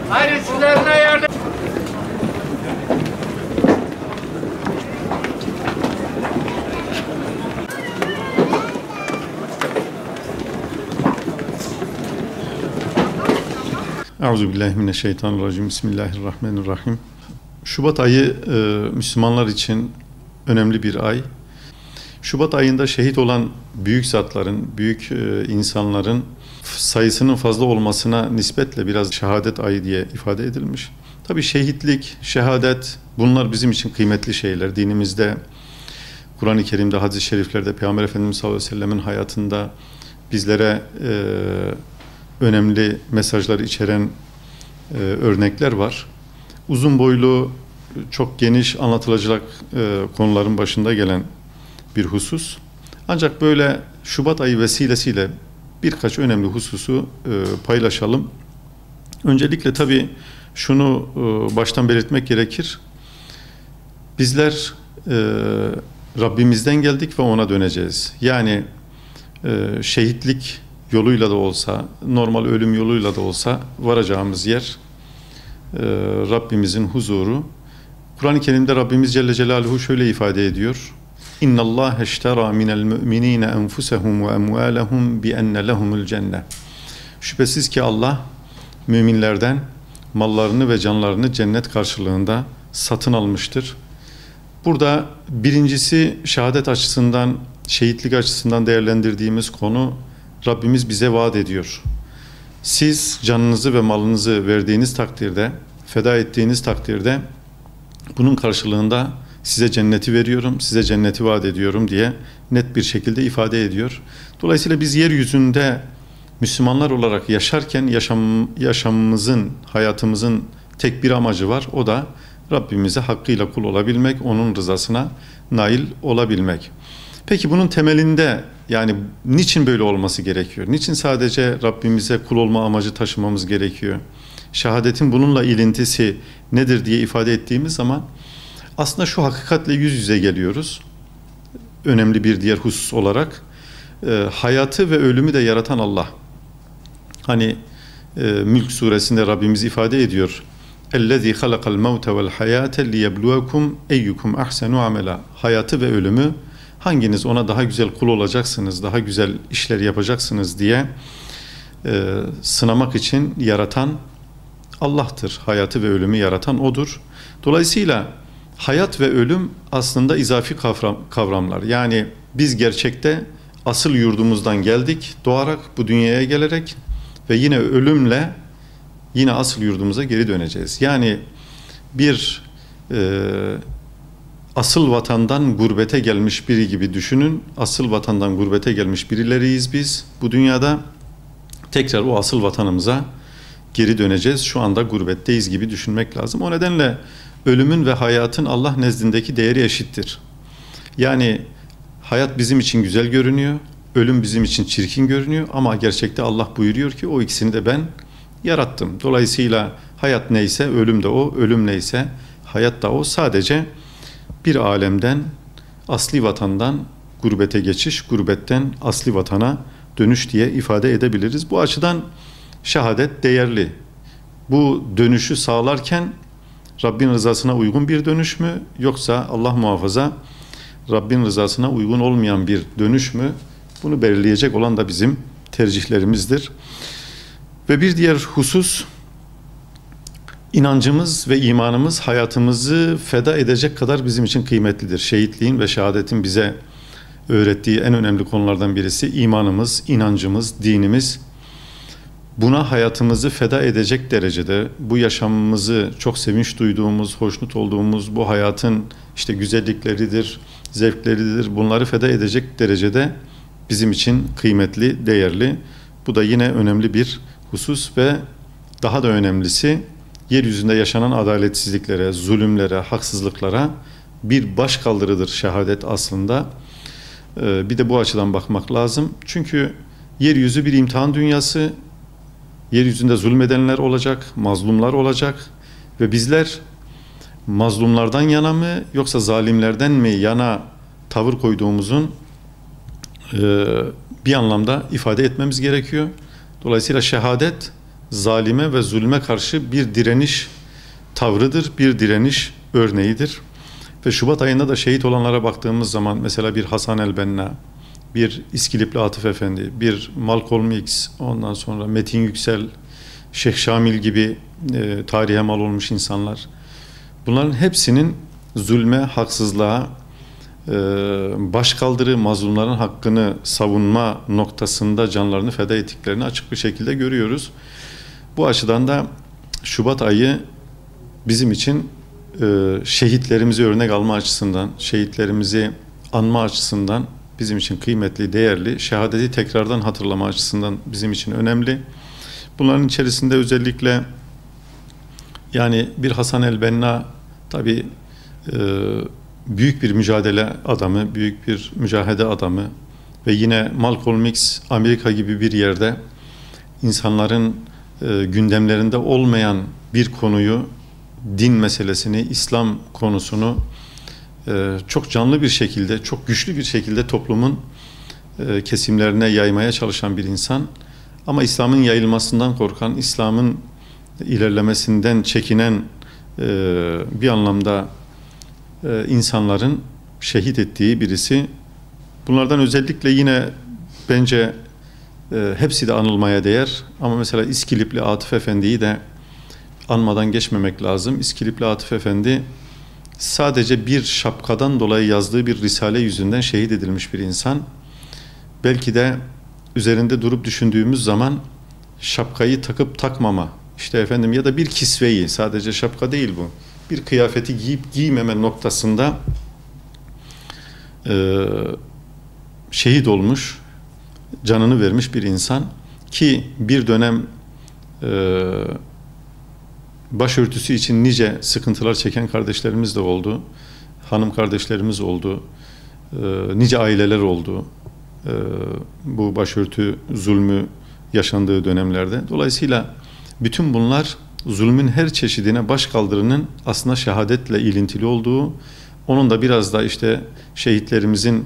Hayır, sizlerine yardım. Euzubillahimineşşeytanirracim. Bismillahirrahmanirrahim. Şubat ayı Müslümanlar için önemli bir ay. Şubat ayında şehit olan büyük zatların, büyük insanların sayısının fazla olmasına nispetle biraz şehadet ayı diye ifade edilmiş. Tabii şehitlik, şehadet bunlar bizim için kıymetli şeyler. Dinimizde, Kur'an-ı Kerim'de, hadis-i şeriflerde, Peygamber Efendimiz sallallahu aleyhi ve sellemin hayatında bizlere önemli mesajlar içeren örnekler var. Uzun boylu, çok geniş anlatılacak konuların başında gelen bir husus. Ancak böyle Şubat ayı vesilesiyle birkaç önemli hususu paylaşalım. Öncelikle tabii şunu baştan belirtmek gerekir. Bizler Rabbimizden geldik ve ona döneceğiz. Yani şehitlik yoluyla da olsa, normal ölüm yoluyla da olsa varacağımız yer Rabbimizin huzuru. Kur'an-ı Kerim'de Rabbimiz Celle Celaluhu şöyle ifade ediyor. İnna Allah eştera minel mu'minine enfusahum ve emvalahum bi enne lehumul cennet. Şüphesiz ki Allah müminlerden mallarını ve canlarını cennet karşılığında satın almıştır. Burada birincisi şehadet açısından, şehitlik açısından değerlendirdiğimiz konu Rabbimiz bize vaat ediyor. Siz canınızı ve malınızı verdiğiniz takdirde, feda ettiğiniz takdirde bunun karşılığında size cenneti veriyorum, size cenneti vaat ediyorum diye net bir şekilde ifade ediyor. Dolayısıyla biz yeryüzünde Müslümanlar olarak yaşarken yaşamımızın, hayatımızın tek bir amacı var. O da Rabbimize hakkıyla kul olabilmek, onun rızasına nail olabilmek. Peki bunun temelinde yani niçin böyle olması gerekiyor? Niçin sadece Rabbimize kul olma amacı taşımamız gerekiyor? Şehadetin bununla ilintisi nedir diye ifade ettiğimiz zaman aslında şu hakikatle yüz yüze geliyoruz. Önemli bir diğer husus olarak hayatı ve ölümü de yaratan Allah. Hani Mülk suresinde Rabbimiz ifade ediyor. اَلَّذ۪ي خَلَقَ الْمَوْتَ وَالْحَيَاةَ لِيَبْلُوَكُمْ اَيُّكُمْ اَحْسَنُ عَمَلًا. Hayatı ve ölümü hanginiz ona daha güzel kul olacaksınız, daha güzel işler yapacaksınız diye sınamak için yaratan Allah'tır. Hayatı ve ölümü yaratan O'dur. Dolayısıyla hayat ve ölüm aslında izafi kavramlar. Yani biz gerçekte asıl yurdumuzdan geldik, doğarak bu dünyaya gelerek ve yine ölümle yine asıl yurdumuza geri döneceğiz. Yani bir asıl vatandan gurbete gelmiş biri gibi düşünün. Asıl vatandan gurbete gelmiş birileriyiz biz. Bu dünyada tekrar o asıl vatanımıza geri döneceğiz. Şu anda gurbetteyiz gibi düşünmek lazım. O nedenle ölümün ve hayatın Allah nezdindeki değeri eşittir. Yani hayat bizim için güzel görünüyor, ölüm bizim için çirkin görünüyor ama gerçekte Allah buyuruyor ki o ikisini de ben yarattım. Dolayısıyla hayat neyse ölüm de o, ölüm neyse hayat da o. Sadece bir alemden, asli vatandan gurbete geçiş, gurbetten asli vatana dönüş diye ifade edebiliriz. Bu açıdan şehadet değerli. Bu dönüşü sağlarken Rabbin rızasına uygun bir dönüş mü yoksa Allah muhafaza Rabbin rızasına uygun olmayan bir dönüş mü? Bunu belirleyecek olan da bizim tercihlerimizdir. Ve bir diğer husus, inancımız ve imanımız hayatımızı feda edecek kadar bizim için kıymetlidir. Şehitliğin ve şehadetin bize öğrettiği en önemli konulardan birisi imanımız, inancımız, dinimiz. Buna hayatımızı feda edecek derecede, bu yaşamımızı çok sevinç duyduğumuz, hoşnut olduğumuz bu hayatın işte güzellikleridir, zevkleridir, bunları feda edecek derecede bizim için kıymetli, değerli. Bu da yine önemli bir husus ve daha da önemlisi yeryüzünde yaşanan adaletsizliklere, zulümlere, haksızlıklara bir başkaldırıdır şehadet aslında. Bir de bu açıdan bakmak lazım. Çünkü yeryüzü bir imtihan dünyası. Yeryüzünde zulmedenler olacak, mazlumlar olacak ve bizler mazlumlardan yana mı yoksa zalimlerden mi yana tavır koyduğumuzun bir anlamda ifade etmemiz gerekiyor. Dolayısıyla şehadet zalime ve zulme karşı bir direniş tavrıdır, bir direniş örneğidir. Ve Şubat ayında da şehit olanlara baktığımız zaman mesela bir Hasan el-Benna, bir İskilipli Atıf Efendi, bir Malcolm X, ondan sonra Metin Yüksel, Şeyh Şamil gibi tarihe mal olmuş insanlar. Bunların hepsinin zulme, haksızlığa, başkaldırı, mazlumların hakkını savunma noktasında canlarını feda ettiklerini açık bir şekilde görüyoruz. Bu açıdan da Şubat ayı bizim için şehitlerimizi örnek alma açısından, şehitlerimizi anma açısından bizim için kıymetli, değerli, şehadeti tekrardan hatırlama açısından bizim için önemli. Bunların içerisinde özellikle yani bir Hasan el-Benna tabi büyük bir mücadele adamı, büyük bir mücahede adamı ve yine Malcolm X Amerika gibi bir yerde insanların gündemlerinde olmayan bir konuyu, din meselesini, İslam konusunu çok canlı bir şekilde, çok güçlü bir şekilde toplumun kesimlerine yaymaya çalışan bir insan. Ama İslam'ın yayılmasından korkan, İslam'ın ilerlemesinden çekinen bir anlamda insanların şehit ettiği birisi. Bunlardan özellikle yine bence hepsi de anılmaya değer. Ama mesela İskilipli Atıf Efendi'yi de anmadan geçmemek lazım. İskilipli Atıf Efendi sadece bir şapkadan dolayı yazdığı bir risale yüzünden şehit edilmiş bir insan. Belki de üzerinde durup düşündüğümüz zaman şapkayı takıp takmama, işte efendim ya da bir kisveyi, sadece şapka değil bu, bir kıyafeti giyip giymeme noktasında şehit olmuş, canını vermiş bir insan ki bir dönem başörtüsü için nice sıkıntılar çeken kardeşlerimiz de oldu. Hanım kardeşlerimiz oldu. Nice aileler oldu. Bu başörtü zulmü yaşandığı dönemlerde. Dolayısıyla bütün bunlar zulmün her çeşidine başkaldırının aslında şehadetle ilintili olduğu, onun da biraz da işte şehitlerimizin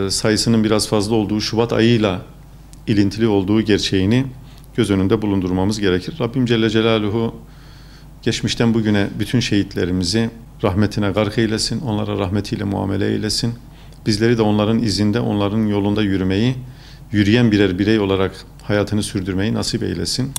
sayısının biraz fazla olduğu Şubat ayıyla ilintili olduğu gerçeğini göz önünde bulundurmamız gerekir. Rabbim Celle Celaluhu geçmişten bugüne bütün şehitlerimizi rahmetine gark eylesin, onlara rahmetiyle muamele eylesin. Bizleri de onların izinde, onların yolunda yürümeyi, yürüyen birer birey olarak hayatını sürdürmeyi nasip eylesin.